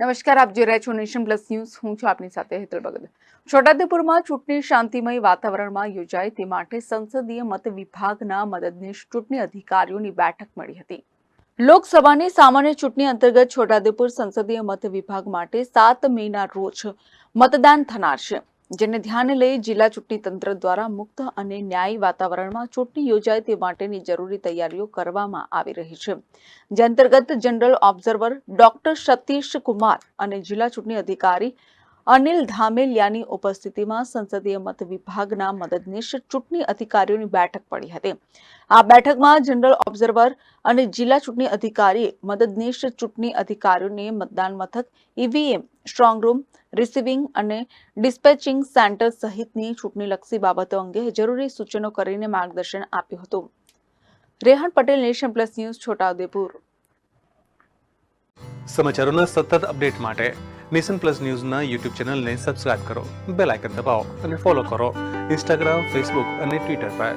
નમસ્કાર, આપ જોઈ રહ્યા છો નેશન પ્લસ ન્યૂઝ. હું છું આપની સાથે હેતલ ભગત. છોટાઉદેપુરમાં ચૂંટણી શાંતિમય વાતાવરણમાં યોજાય તે માટે સંસદીય મત વિભાગના મદદનીશ ચૂંટણી અધિકારીઓની બેઠક મળી હતી. લોકસભાની સામાન્ય ચૂંટણી અંતર્ગત છોટાઉદેપુર સંસદીય મત વિભાગ માટે 7 મેના રોજ મતદાન થનાર છે, જેને ધ્યાને લઈ જિલ્લા ચૂંટણી તંત્ર દ્વારા મુક્ત અને ન્યાયી વાતાવરણમાં ચૂંટણી યોજાય તે માટેની જરૂરી તૈયારીઓ કરવામાં આવી રહી છે. જે અંતર્ગત general observer doctor Satish Kumar અને જિલ્લા ચૂંટણી અધિકારી અનિલ ધામેલિયાની ઉપસ્થિતિમાં સંસદીય મત વિભાગના મદદનીશ ચૂંટણી અધિકારીઓની બેઠક પડી હતી. આ બેઠકમાં જનરલ ઓબ્ઝર્વર અને જિલ્લા ચૂંટણી અધિકારીએ મદદનીશ ચૂંટણી અધિકારીઓને મતદાન મથક, ઈવીએમ, સ્ટ્રોંગ રૂમ, રિસીવિંગ અને ડિસ્પેચિંગ સેન્ટર સહિતની ચૂંટણીલક્ષી બાબતો અંગે જરૂરી સૂચનો કરીને માર્ગદર્શન આપ્યું હતું. Rehan Patel, Nation Plus News, Chhota Udepur. સમાચારોના સતત અપડેટ માટે નેશન પ્લસ ન્યૂઝના યુટ્યુબ ચેનલને સબસ્ક્રાઇબ કરો, બેલ આઇકન દબાવો અને ફોલો કરો ઇન્સ્ટાગ્રામ, ફેસબુક અને ટ્વિટર પર.